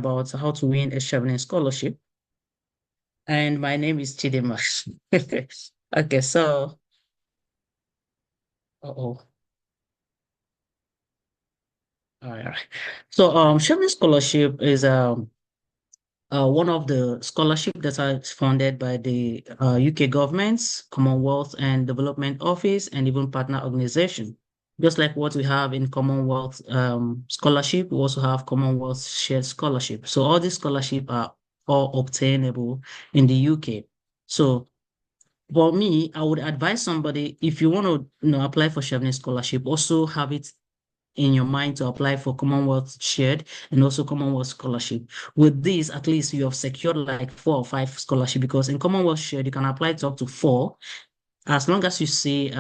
about how to win a Chevening Scholarship. And my name is Chidimma. Okay, so, oh, all right. So, Chevening Scholarship is one of the scholarship that are funded by the UK government's Commonwealth and Development Office and even partner organization. Just like what we have in Commonwealth scholarship, we also have Commonwealth shared scholarship. So all these scholarship are all obtainable in the UK. So for me, I would advise somebody if you want to apply for Chevening scholarship, also have it in your mind to apply for Commonwealth shared and also Commonwealth scholarship. With this, at least you have secured like 4 or 5 scholarship because in Commonwealth shared you can apply to up to 4 as long as you see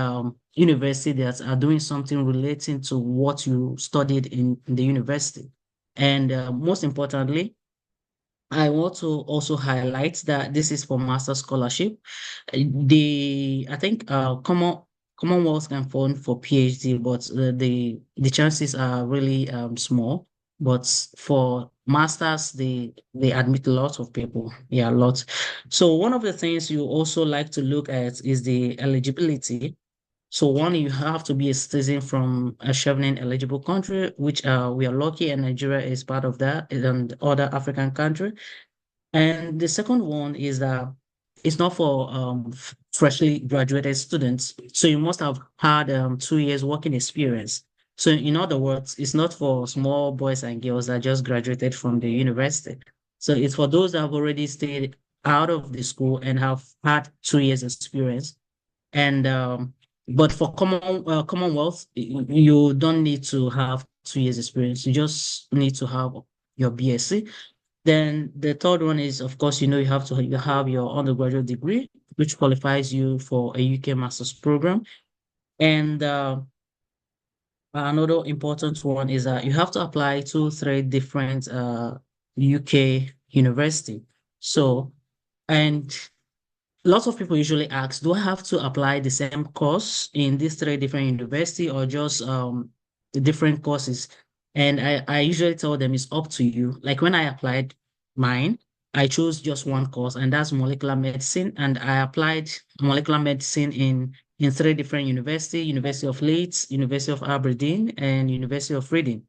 university that are doing something relating to what you studied in the university. And most importantly, I want to also highlight that this is for master scholarship. I think Commonwealth can fund for PhD, but the chances are really small. But for masters, they admit lots of people. Yeah, lots. So one of the things you also like to look at is the eligibility. So one, you have to be a citizen from a Chevening eligible country, which we are lucky, and Nigeria is part of that, and other African country. And the second one is that it's not for freshly graduated students. So you must have had 2 years working experience. So in other words, it's not for small boys and girls that just graduated from the university. So it's for those that have already stayed out of the school and have had 2 years experience. And but for Commonwealth, you don't need to have 2 years experience. You just need to have your BSc. Then the third one is, of course, you have your undergraduate degree, which qualifies you for a UK master's program. And another important one is that you have to apply to 3 different UK university. So, and lots of people usually ask, do I have to apply the same course in these 3 different university or just the different courses? And I usually tell them it's up to you. Like when I applied mine, I chose just one course, and that's molecular medicine. And I applied molecular medicine in 3 different university, University of Leeds, University of Aberdeen, and University of Reading.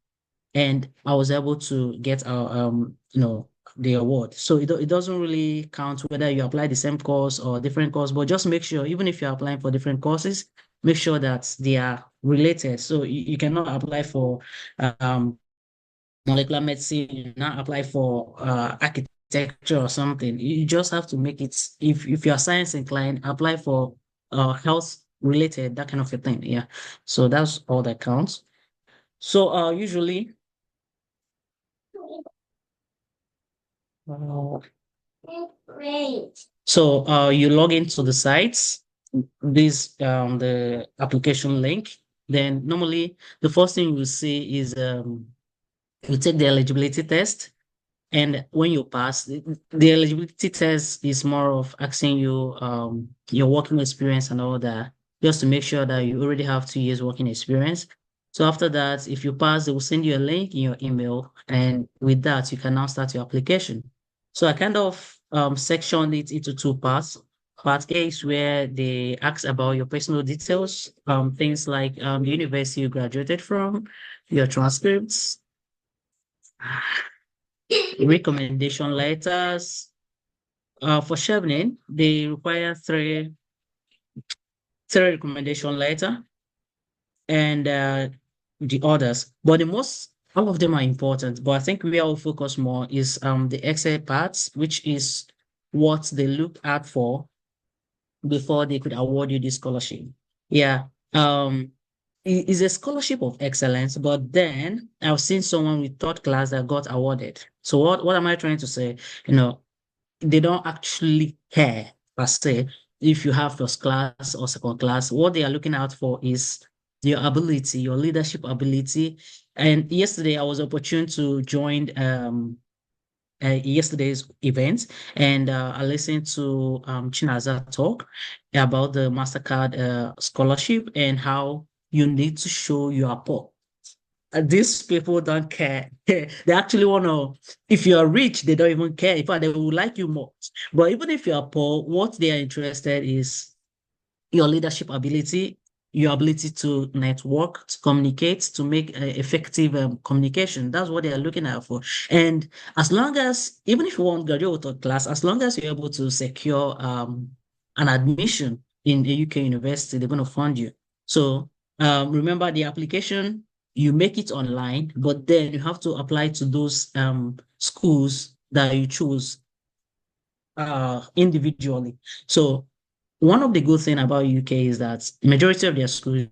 And I was able to get the award. So it doesn't really count whether you apply the same course or different course, but just make sure, even if you're applying for different courses, make sure that they are related. So you cannot apply for um, molecular medicine, you not apply for architecture or something. You just have to make it, if you're science inclined, apply for health related, that kind of a thing. Yeah. So that's all that counts. So usually, uh, so you log into the sites, this the application link. Then normally the first thing you see is you take the eligibility test. And when you pass, the eligibility test is more of asking you your working experience and all that, just to make sure that you already have 2 years working experience. So after that, if you pass, they will send you a link in your email, and with that, you can now start your application. So I kind of sectioned it into 2 parts. Part A is where they ask about your personal details, things like the university you graduated from, your transcripts, recommendation letters. For Chevening, they require three recommendation letter and the others. But all of them are important. But I think where I'll focus more is the Excel parts, which is what they look out for before they could award you this scholarship. Yeah. It's a scholarship of excellence, but then I've seen someone with third class that got awarded. So what am I trying to say? You know, they don't actually care per se if you have first class or second class. What they are looking out for is your ability, your leadership ability. And yesterday I was opportune to join yesterday's event, and I listened to Chinaza talk about the MasterCard scholarship and how you need to show your apport. these people don't care. They actually want to, if you are rich, they don't even care. In fact, they will like you more. But even if you are poor, what they are interested is your leadership ability, your ability to network, to communicate, to make effective communication. That's what they are looking out for. And as long as, even if you want graduate or class, as long as you're able to secure an admission in a UK university, they're going to fund you. So remember the application, you make it online, but then you have to apply to those schools that you choose individually. So one of the good thing about UK is that majority of their schools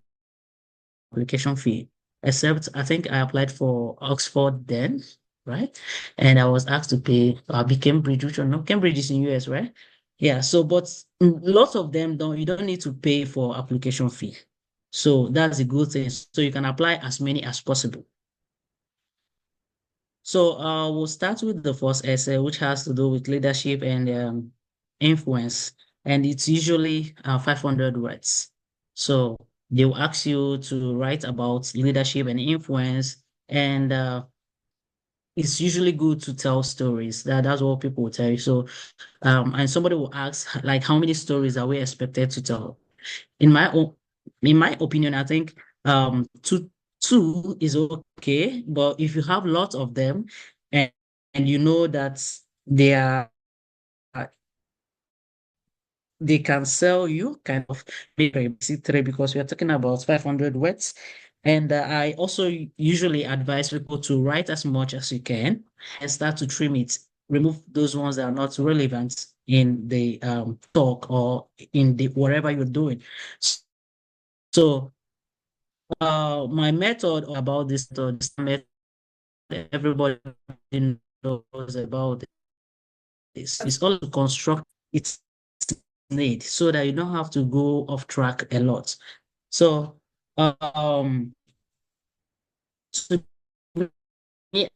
application fee, except I think I applied for Oxford then, right? And I was asked to pay Cambridge, which one? No, Cambridge is in US, right? Yeah. So, but lots of them don't. You don't need to pay for application fee. So that's a good thing. So you can apply as many as possible. So we'll start with the first essay, which has to do with leadership and influence. And it's usually 500 words. So they'll ask you to write about leadership and influence. And it's usually good to tell stories. That's what people will tell you. So, and somebody will ask, like, how many stories are we expected to tell? In my own, in my opinion, I think two is okay, but if you have lots of them, and and you know that they are they can sell you kind of maybe basic three because we are talking about 500 words. And I also usually advise people to write as much as you can and start to trim it, remove those ones that are not relevant in the talk or in the whatever you're doing. So my method about this method, everybody knows about this. It's all to construct its need so that you don't have to go off track a lot. So, to me,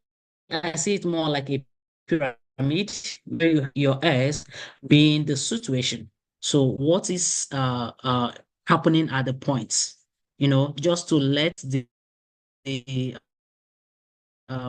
I see it more like a pyramid where your S being the situation. So, what is happening at the points? Just to let the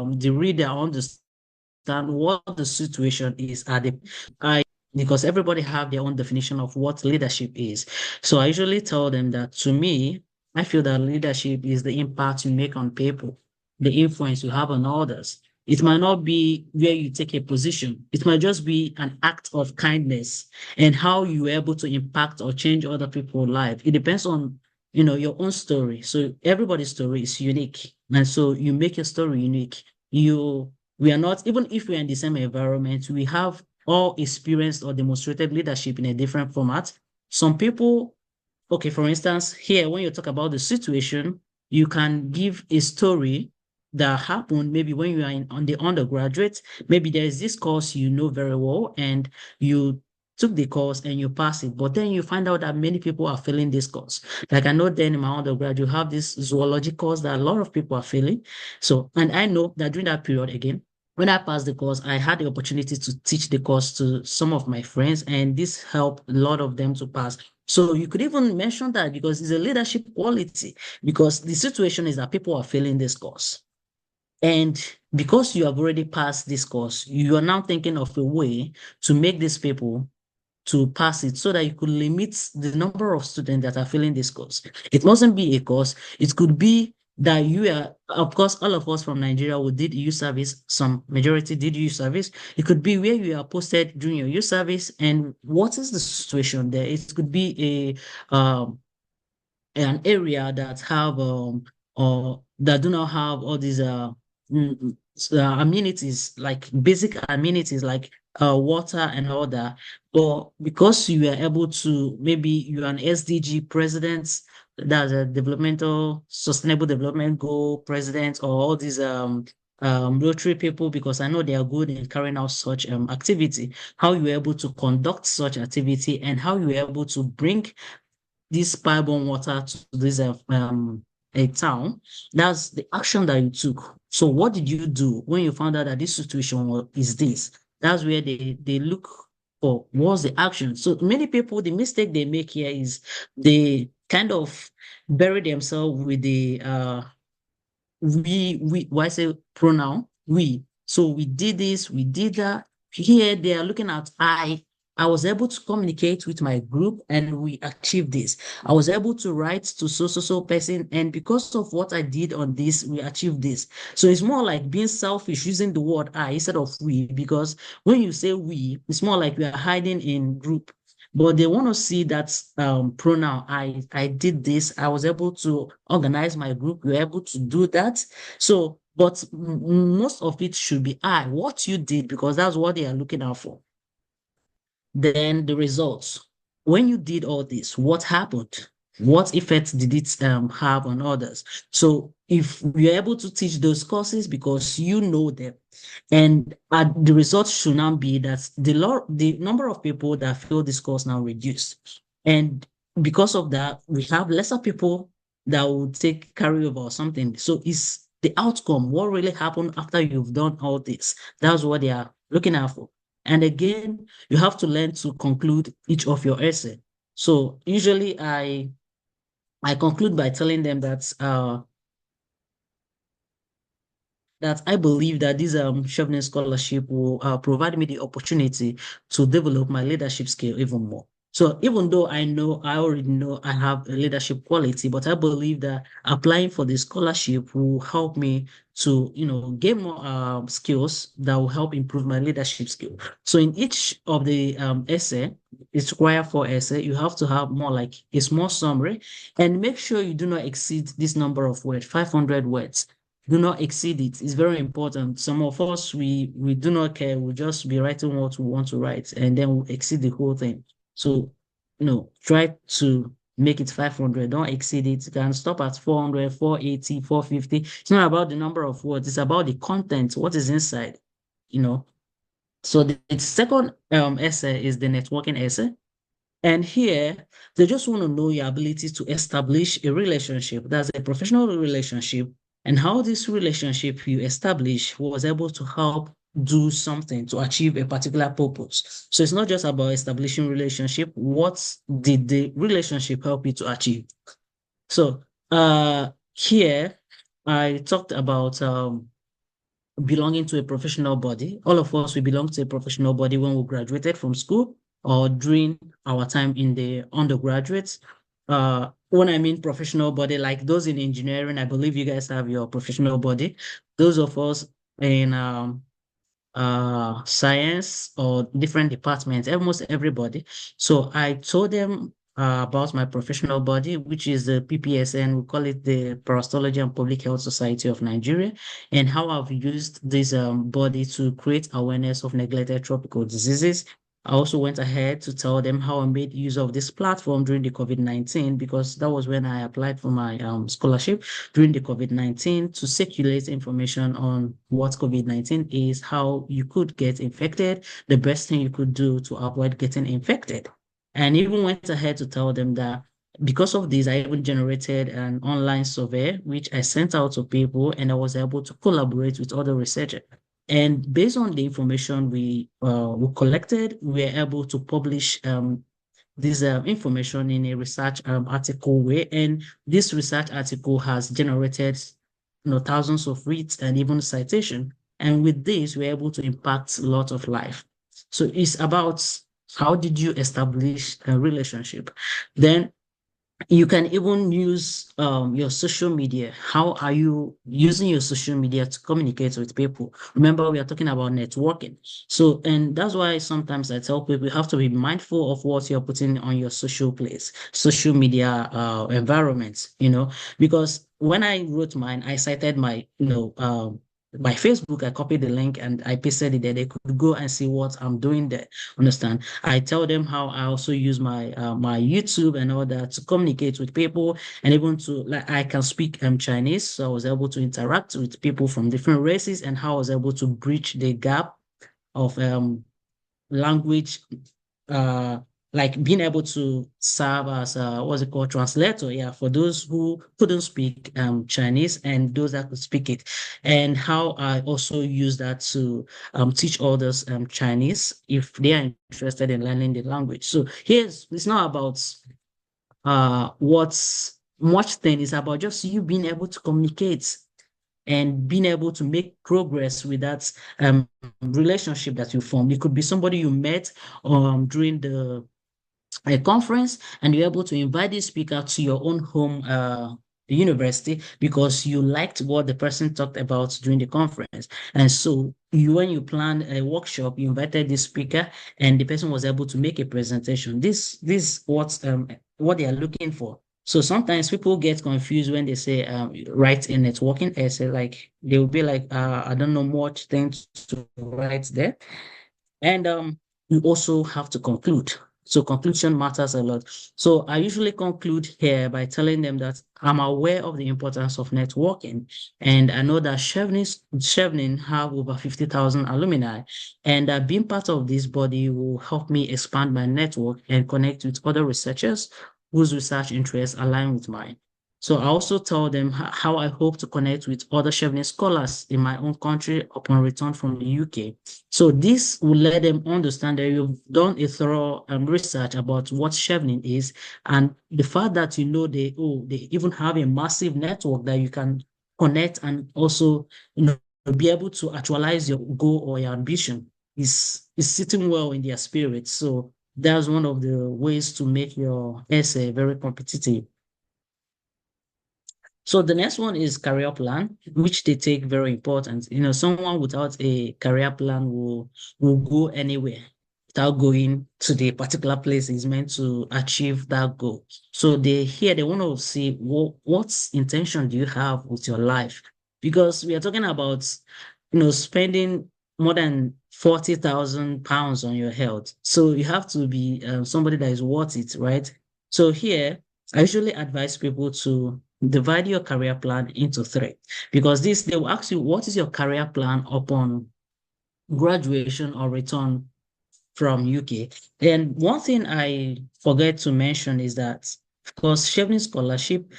reader understand what the situation is at the I because everybody have their own definition of what leadership is. So I usually tell them that to me, I feel that leadership is the impact you make on people, the influence you have on others. It might not be where you take a position. It might just be an act of kindness and how you're able to impact or change other people's life. It depends on, your own story. So everybody's story is unique. And so you make your story unique. We are not, even if we're in the same environment, we have all experienced or demonstrated leadership in a different format. Some people, okay, for instance, here, when you talk about the situation, you can give a story that happened maybe when you are on the undergraduate. Maybe there's this course you know very well, and you took the course and you pass it, but then you find out that many people are failing this course. Like I know then in my undergrad, you have this zoology course that a lot of people are failing. So, and I know that during that period again, when I passed the course, I had the opportunity to teach the course to some of my friends, and this helped a lot of them to pass. So you could even mention that because it's a leadership quality, because the situation is that people are failing this course. And because you have already passed this course, you are now thinking of a way to make these people to pass it so that you could limit the number of students that are failing this course. It mustn't be a course. It could be that you are, of course, all of us from Nigeria who did youth service, some majority did youth service. It could be where you are posted during your youth service and what is the situation there. It could be an area that have or that do not have all these amenities like basic amenities like water and all that. But because you are able to, maybe you're an SDG president, that's a developmental sustainable development goal president, or all these Rotary people, because I know they are good in carrying out such activity, how you are able to conduct such activity and how you are able to bring this pipe-borne water to this a town. That's the action that you took. So what did you do when you found out that this situation is this? That's where they look for what's the action. So many people, the mistake they make here is they kind of bury themselves with the why say pronoun? We. So we did this, we did that. Here they are looking at I. I was able to communicate with my group and we achieved this. I was able to write to so person, and because of what I did on this, we achieved this. So it's more like being selfish using the word I instead of we, because when you say we, it's more like we are hiding in group. But they want to see that pronoun. I did this. I was able to organize my group. You're able to do that. So, but most of it should be I, what you did, because that's what they are looking out for. Then the results. When you did all this, what happened? What effect did it have on others? So if you're able to teach those courses because you know them, and the results should now be that the number of people that fill this course now reduced. And because of that, we have lesser people that will take carryover or something. So it's the outcome, what really happened after you've done all this. That's what they are looking out for. And again, you have to learn to conclude each of your essay. So usually I conclude by telling them that I believe that this Chevening Scholarship will provide me the opportunity to develop my leadership skill even more. So even though I already know I have a leadership quality, but I believe that applying for the scholarship will help me to, gain more skills that will help improve my leadership skill. So in each of the essay, it's required for essay, you have to have more like a small summary, and make sure you do not exceed this number of words, 500 words. Do not exceed it. It's very important. Some of us, we do not care. We'll just be writing what we want to write, and then we'll exceed the whole thing. So, try to make it 500. Don't exceed it. You can stop at 400, 480, 450. It's not about the number of words. It's about the content, what is inside, you know. So the second essay is the networking essay. And here, they just want to know your ability to establish a relationship. That's a professional relationship, and how this relationship you establish was able to help do something to achieve a particular purpose. So it's not just about establishing relationship. What did the relationship help you to achieve? So here I talked about belonging to a professional body. All of us, we belong to a professional body when we graduated from school or during our time in the undergraduates. When I mean professional body, like those in engineering, I believe you guys have your professional body. Those of us in science or different departments, almost everybody. So I told them about my professional body, which is the PPSN, we call it the Parasitology and Public Health Society of Nigeria, and how I've used this body to create awareness of neglected tropical diseases. I also went ahead to tell them how I made use of this platform during the COVID-19, because that was when I applied for my scholarship during the COVID-19 to circulate information on what COVID-19 is, how you could get infected, the best thing you could do to avoid getting infected. And even went ahead to tell them that because of this, I even generated an online survey, which I sent out to people, and I was able to collaborate with other researchers. And based on the information we collected, we were able to publish this information in a research article way. And this research article has generated thousands of reads and even citation. And with this, we're able to impact a lot of life. So it's about how did you establish a relationship? Then you can even use your social media. How are you using your social media to communicate with people? Remember, we are talking about networking. So, and that's why sometimes I tell people you have to be mindful of what you're putting on your social media environments, because when I wrote mine, I cited my Facebook, I copied the link and I pasted it there. They could go and see what I'm doing there. Understand? I tell them how I also use my YouTube and all that to communicate with people, and even to, like, I can speak Chinese, so I was able to interact with people from different races, and how I was able to bridge the gap of language, uh like being able to serve as what's it called, translator, yeah, for those who couldn't speak Chinese and those that could speak it, and how I also use that to teach others Chinese if they are interested in learning the language. So here's, it's not about what's much thing, it's about just you being able to communicate. and being able to make progress with that relationship that you formed. It could be somebody you met during a conference, and you're able to invite the speaker to your own home university because you liked what the person talked about during the conference. And so when you planned a workshop, you invited the speaker and the person was able to make a presentation. This what they are looking for. So sometimes people get confused when they say write a networking essay, like they will be like, I don't know much things to write there. And you also have to conclude. So conclusion matters a lot. So I usually conclude here by telling them that I'm aware of the importance of networking. And I know that Chevening have over 50,000 alumni. And being part of this body will help me expand my network and connect with other researchers whose research interests align with mine. So I also tell them how I hope to connect with other Chevening scholars in my own country upon return from the UK. So this will let them understand that you've done a thorough research about what Chevening is, and the fact that they even have a massive network that you can connect and also be able to actualize your goal or your ambition is sitting well in their spirit. So that's one of the ways to make your essay very competitive. So the next one is career plan, which they take very important. Someone without a career plan will go anywhere without going to the particular place is meant to achieve that goal. So they want to see what intention do you have with your life? Because we are talking about, spending more than 40,000 pounds on your health. So you have to be somebody that is worth it, right? So here, I usually advise people to divide your career plan into three because they will ask you, what is your career plan upon graduation or return from UK? And one thing I forget to mention is that, of course, Chevening Scholarship,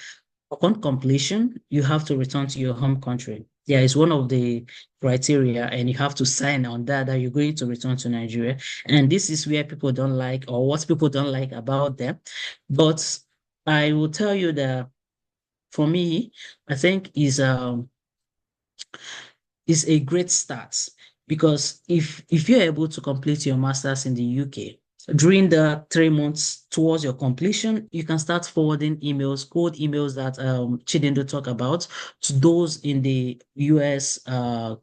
upon completion, you have to return to your home country. Yeah, it's one of the criteria, and you have to sign on that you're going to return to Nigeria. And this is where people don't like, or what people don't like about them. But I will tell you that for me, I think is a great start because if you're able to complete your master's in the UK during the 3 months towards your completion, you can start forwarding emails, cold emails that Chidindu talk about to those in the US,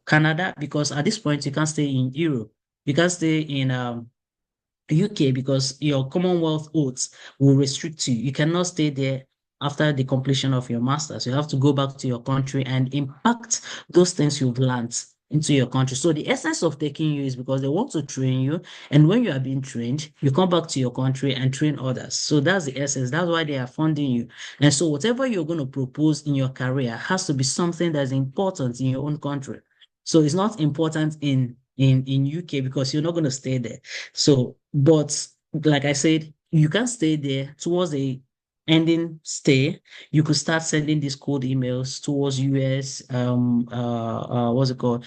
Canada, because at this point you can't stay in Europe, you can't stay in UK because your Commonwealth oaths will restrict you. You cannot stay there after the completion of your master's. You have to go back to your country and impact those things you've learned into your country. So the essence of taking you is because they want to train you. And when you are being trained, you come back to your country and train others. So that's the essence. That's why they are funding you. And so whatever you're going to propose in your career has to be something that's important in your own country. So it's not important in UK because you're not going to stay there. So, but like I said, you can stay there towards the ending stay. You could start sending these cold emails towards US, what's it called,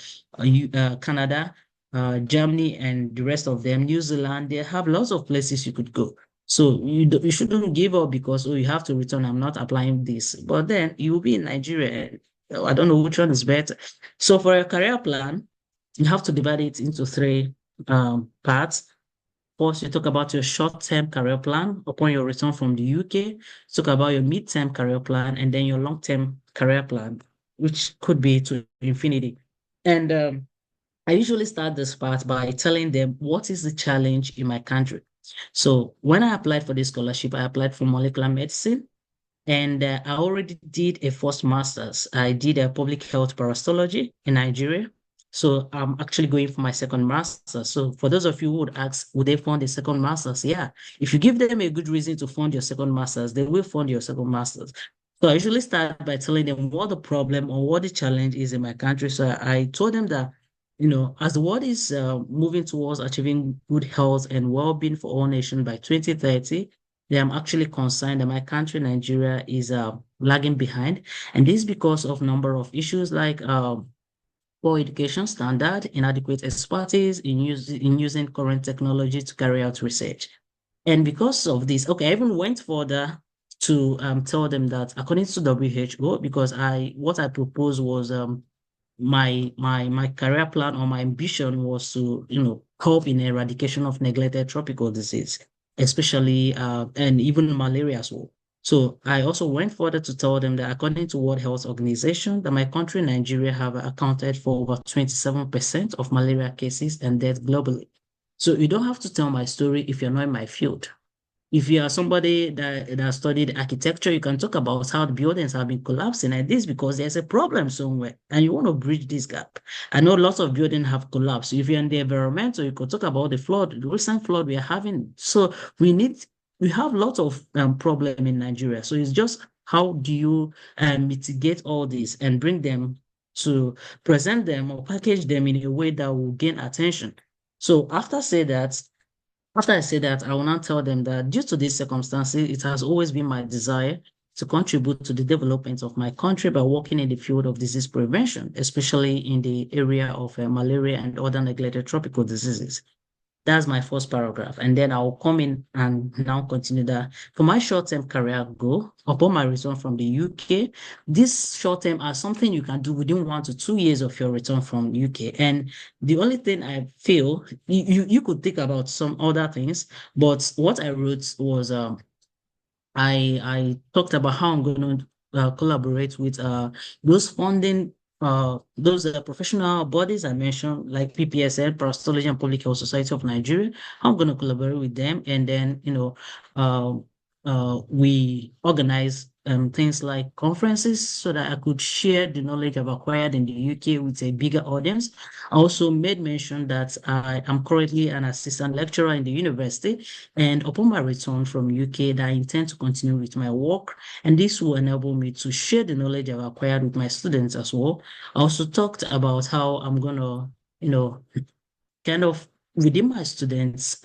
Canada, Germany, and the rest of them. New Zealand, they have lots of places you could go. So you shouldn't give up because you have to return. I'm not applying this, but then you will be in Nigeria. I don't know which one is better. So for a career plan, you have to divide it into three parts. First, you talk about your short-term career plan upon your return from the UK. Talk about your mid-term career plan and then your long-term career plan, which could be to infinity. And I usually start this part by telling them what is the challenge in my country. So when I applied for this scholarship, I applied for molecular medicine. And I already did a first master's. I did a public health parasitology in Nigeria. So I'm actually going for my second master's. So for those of you who would ask, would they fund a second master's? Yeah. If you give them a good reason to fund your second master's, they will fund your second master's. So I usually start by telling them what the problem or what the challenge is in my country. So I told them that, as the world is moving towards achieving good health and well-being for all nations by 2030, I'm actually concerned that my country, Nigeria, is lagging behind. And this is because of number of issues like poor education standard, inadequate expertise in using current technology to carry out research. And because of this, okay, I even went further to tell them that according to WHO, because what I proposed was my career plan or my ambition was to, help in eradication of neglected tropical disease, especially and even malaria as well. So I also went further to tell them that according to World Health Organization, that my country, Nigeria, have accounted for over 27% of malaria cases and deaths globally. So you don't have to tell my story if you're not in my field. If you are somebody that studied architecture, you can talk about how the buildings have been collapsing like this because there's a problem somewhere and you want to bridge this gap. I know lots of buildings have collapsed. If you're in the environmental, you could talk about the flood, the recent flood we are having. So we have lots of problem in Nigeria. So it's just how do you mitigate all this and bring them to present them or package them in a way that will gain attention. So after I say that, I will now tell them that due to these circumstances, it has always been my desire to contribute to the development of my country by working in the field of disease prevention, especially in the area of malaria and other neglected tropical diseases. That's my first paragraph. And then I'll come in and now continue that. For my short-term career goal, upon my return from the UK, this short-term are something you can do within 1 to 2 years of your return from UK. And the only thing I feel, you could think about some other things, but what I wrote was I talked about how I'm going to collaborate with those funding those professional bodies I mentioned, like PPSL, Parasitology and Public Health Society of Nigeria. I'm going to collaborate with them, and then we organize things like conferences so that I could share the knowledge I've acquired in the UK with a bigger audience. I also made mention that I am currently an assistant lecturer in the university, and upon my return from UK, that I intend to continue with my work, and this will enable me to share the knowledge I've acquired with my students as well. I also talked about how I'm gonna, kind of within my students,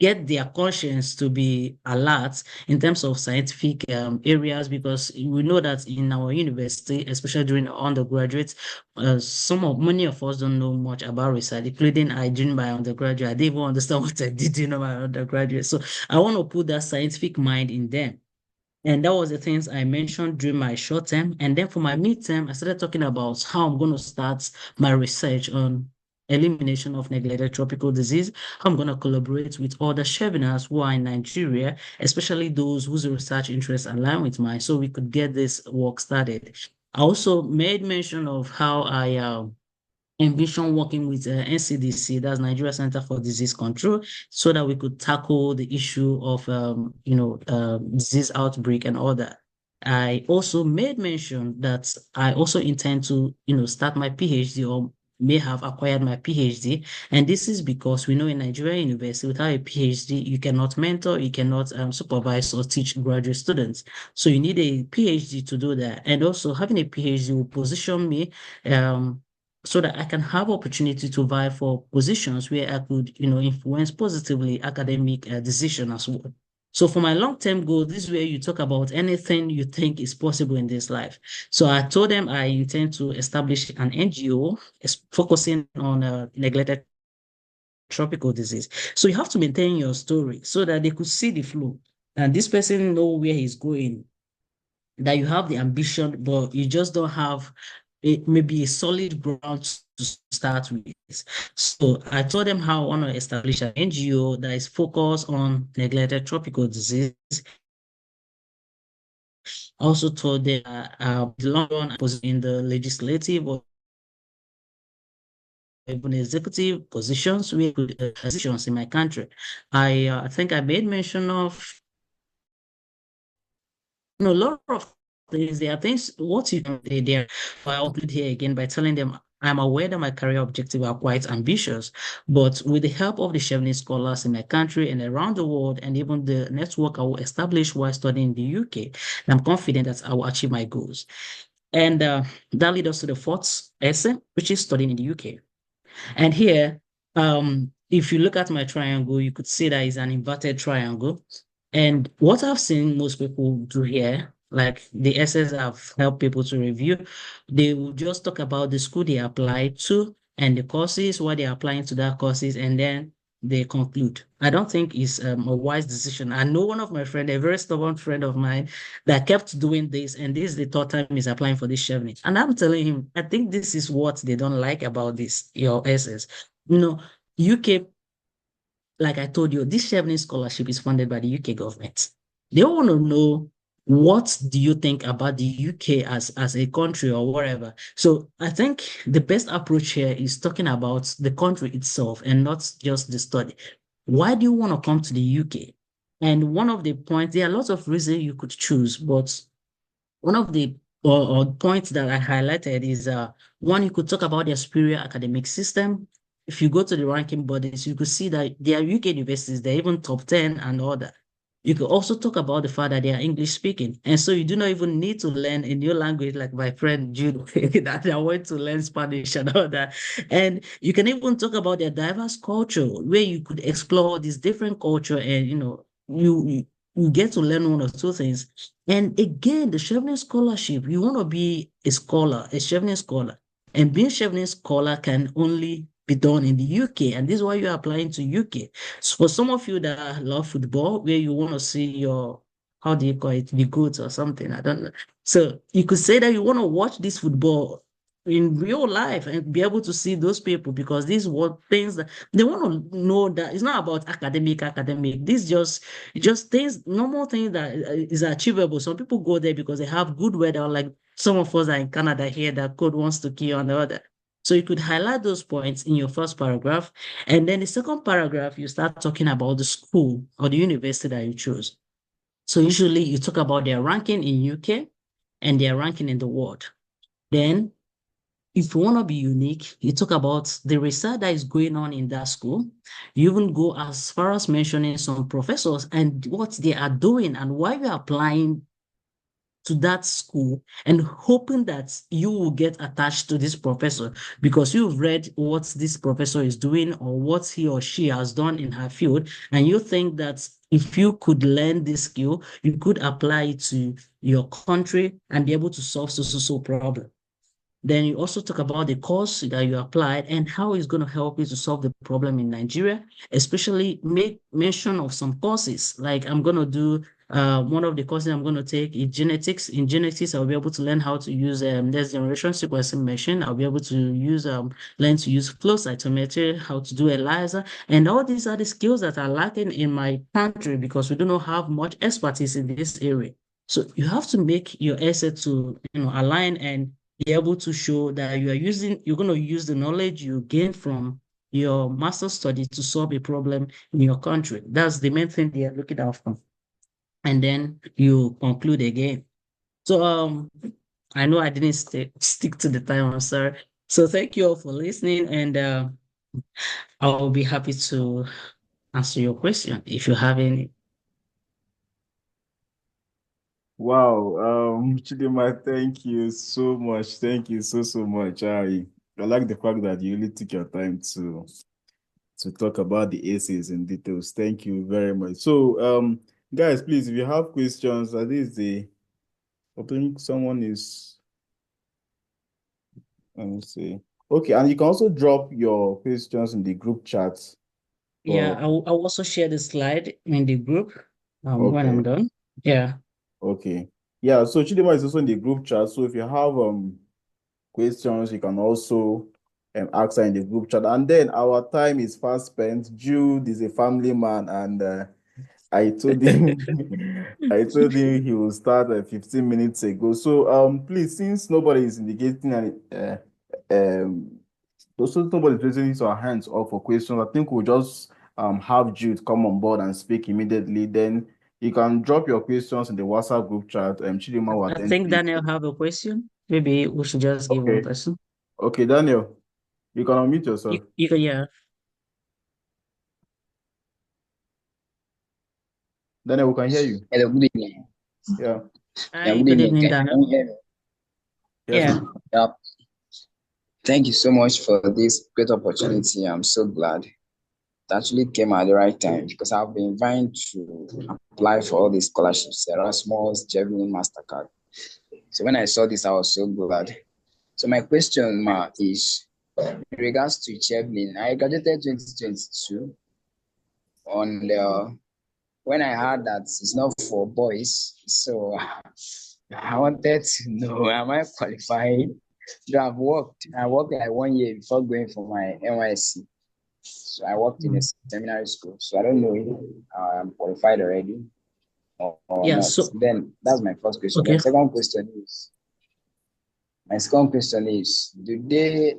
get their conscience to be alert in terms of scientific areas, because we know that in our university, especially during undergraduate, many of us don't know much about research, including I during my undergraduate. I didn't even understand what I did in my undergraduate. So I want to put that scientific mind in them. And that was the things I mentioned during my short term. And then for my midterm, I started talking about how I'm going to start my research on elimination of neglected tropical disease. How I'm going to collaborate with other Cheveners who are in Nigeria, especially those whose research interests align with mine, so we could get this work started. I also made mention of how I envision working with NCDC, that's Nigeria Center for Disease Control, so that we could tackle the issue of disease outbreak and all that. I also made mention that I also intend to, start my PhD or may have acquired my PhD. And this is because we know in Nigeria University, without a PhD, you cannot mentor, you cannot supervise or teach graduate students. So you need a PhD to do that. And also having a PhD will position me so that I can have opportunity to vie for positions where I could, influence positively academic decision as well. So for my long-term goal, this is where you talk about anything you think is possible in this life. So I told them I intend to establish an NGO focusing on neglected tropical disease. So you have to maintain your story so that they could see the flow. And this person know where he's going, that you have the ambition, but you just don't have maybe a solid ground to start with. So I told them how I want to establish an NGO that is focused on neglected tropical disease. I also told them the long run position in the legislative or even executive positions, positions in my country. I think I made mention of a lot of things. There are things, what you can say there, I'll put here again by telling them I'm aware that my career objectives are quite ambitious, but with the help of the Chevening scholars in my country and around the world, and even the network I will establish while studying in the UK, I'm confident that I will achieve my goals. And that leads us to the fourth essay, which is studying in the UK. And here, if you look at my triangle, you could see that it's an inverted triangle. And what I've seen most people do here, like the essays I've helped people to review, they will just talk about the school they applied to and the courses, what they're applying to that courses, and then they conclude. I don't think it's a wise decision. I know one of my friend, a very stubborn friend of mine, that kept doing this, and this is the third time he's applying for this Chevening. And I'm telling him, I think this is what they don't like about this, your essence. UK, like I told you, this Chevening Scholarship is funded by the UK government. They want to know, what do you think about the UK as a country or whatever. So I think the best approach here is talking about the country itself and not just the study. Why do you want to come to the UK? And one of the points, there are lots of reasons you could choose, but one of the or points that I highlighted is one, you could talk about their superior academic system. If you go to the ranking bodies, you could see that there are UK universities, they're even top 10 and all that. You could also talk about the fact that they are English speaking. And so you do not even need to learn a new language like my friend Jude, that I went to learn Spanish and all that. And you can even talk about their diverse culture, where you could explore this different culture and, you get to learn one or two things. And again, the Chevening Scholarship, you want to be a scholar, a Chevening scholar. And being Chevening scholar can only be done in the UK. And this is why you're applying to UK. So for some of you that love football, where you want to see your, how do you call it, the goods or something, I don't know. So you could say that you want to watch this football in real life and be able to see those people, because these what things that they want to know, that it's not about academic. This just things, normal things that is achievable. Some people go there because they have good weather, like some of us are in Canada here that code wants to kill on the other. So you could highlight those points in your first paragraph. And then the second paragraph, you start talking about the school or the university that you chose. So usually you talk about their ranking in UK and their ranking in the world. Then if you want to be unique, you talk about the research that is going on in that school. You even go as far as mentioning some professors and what they are doing and why you're applying to that school, and hoping that you will get attached to this professor because you've read what this professor is doing or what he or she has done in her field. And you think that if you could learn this skill, you could apply it to your country and be able to solve so problem. Then you also talk about the course that you applied and how it's going to help you to solve the problem in Nigeria, especially make mention of some courses. Like I'm going to do one of the courses I'm going to take is genetics. In genetics, I'll be able to learn how to use next generation sequencing machine. I'll be able to use learn to use flow cytometry, how to do ELISA. And all these are the skills that are lacking in my country because we do not have much expertise in this area. So you have to make your essay to align and be able to show that you're going to use the knowledge you gain from your master's study to solve a problem in your country. That's the main thing they are looking out for. And then you conclude again. So I know I didn't stick to the time, I'm sorry. So thank you all for listening, and I'll be happy to answer your question if you have any. Wow, Chidimma, thank you so much. Thank you so much. I like the fact that you really took your time to talk about the essays in details. Thank you very much. So, guys, please, if you have questions, at least I think someone is, let me see. Okay, and you can also drop your questions in the group chat. Yeah, Or I'll also share the slide in the group when I'm okay, done. Yeah. okay. Yeah, so Chidimma is also in the group chat. So if you have questions, you can also ask her in the group chat. And then our time is fast spent. Jude is a family man, and I told him I told him he will start 15 minutes ago. So please, since nobody is indicating any also nobody is raising his or her hands up for questions, I think we'll just have Jude come on board and speak immediately. Then you can drop your questions in the WhatsApp group chat. Chidima will I attend think to it. Daniel have a question. Maybe we should just give one Okay. person. Okay, Daniel, you can unmute yourself. You can, yeah. Daniel, we can hear you. Hello, good evening. Yeah. Yeah, Hi, good good evening. evening, Can Daniel. you hear me? Yes, Yeah. now. Yeah, thank you so much for this great opportunity. I'm so glad it actually came at the right time because I've been trying to apply for all these scholarships, Erasmus, Chevening, Mastercard. So when I saw this, I was so glad. So my question, Ma, is in regards to Chevening. I graduated 2022, on the when I heard that it's not for boys, so I wanted to know, am I qualified? Do I've worked? I worked like 1 year before going for my NYSC. So I worked in a Mm. seminary school. So I don't know if I'm qualified already or Yeah, not. so Then that's my first question. Then okay. my second question is, do they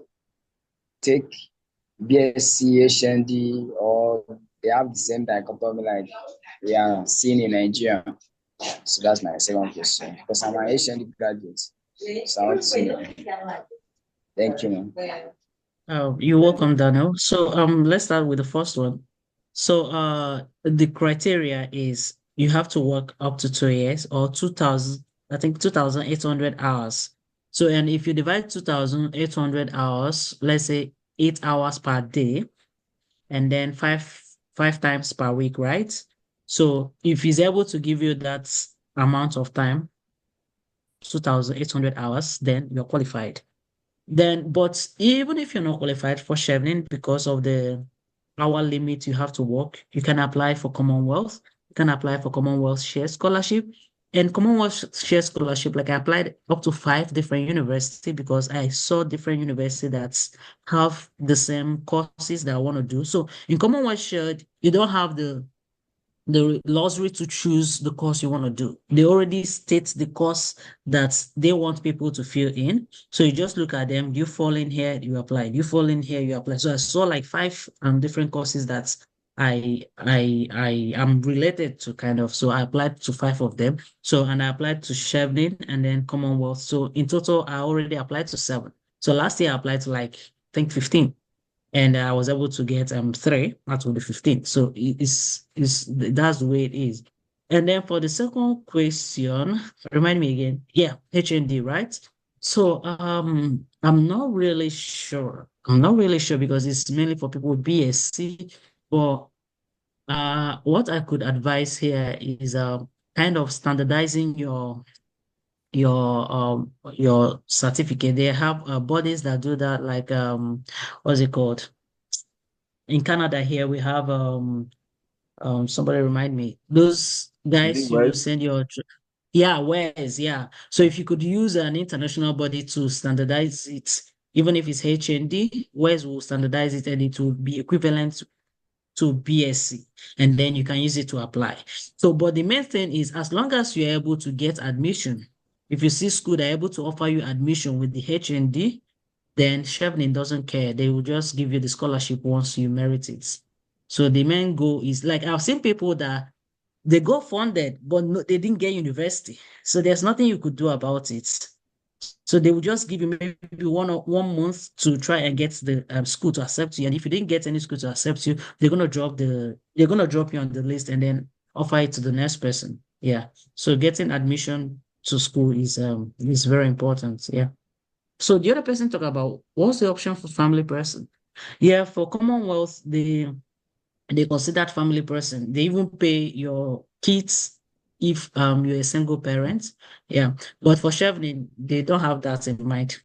take BSc, HND, or they have the same dichotomy like we are seeing in Nigeria? So that's my second question. Because I'm an HND graduate. So I want to know. Thank you, man. You're welcome, Daniel. So let's start with the first one. So the criteria is you have to work up to 2 years or 2000, I think 2,800 hours. So and if you divide 2,800 hours, let's say 8 hours per day, and then five times per week, right? So if he's able to give you that amount of time, 2,800 hours, then you're qualified. Then, but even if you're not qualified for Chevening because of the hour limit you have to work, you can apply for Commonwealth. You can apply for Commonwealth Share Scholarship. And Commonwealth Share Scholarship, like I applied up to 5 different universities because I saw different universities that have the same courses that I want to do. So in Commonwealth Share, you don't have the luxury to choose the course you want to do. They already state the course that they want people to fill in. So you just look at them. You fall in here, you apply. You fall in here, you apply. So I saw like 5 different courses that I am related to kind of. So I applied to 5 of them. So and I applied to Chevening and then Commonwealth. So in total, I already applied to 7. So last year I applied to like I think 15 and I was able to get 3 out of the 15. So it's that's the way it is. And then for the second question, remind me again. Yeah, HND, right? So I'm not really sure. I'm not really sure because it's mainly for people with BSc. But what I could advise here is kind of standardizing your certificate. They have bodies that do that, like what's it called? In Canada here we have somebody remind me. Those Is it guys you West? send your yeah, where's yeah. So if you could use an international body to standardize it, even if it's HND, where's will standardize it and it will be equivalent to BSc, and then you can use it to apply. So, but the main thing is as long as you're able to get admission, if you see school that are able to offer you admission with the HND, then Chevening doesn't care. They will just give you the scholarship once you merit it. So the main goal is like I've seen people that they got funded, but no, they didn't get university. So there's nothing you could do about it. So they will just give you maybe 1 month to try and get the school to accept you. And if you didn't get any school to accept you, they're gonna drop you on the list and then offer it to the next person. Yeah. So getting admission to school is very important. Yeah. So the other person talk about what's the option for family person? Yeah, for Commonwealth, they considered family person. They even pay your kids if you're a single parent. Yeah. But for Chevening, they don't have that in mind.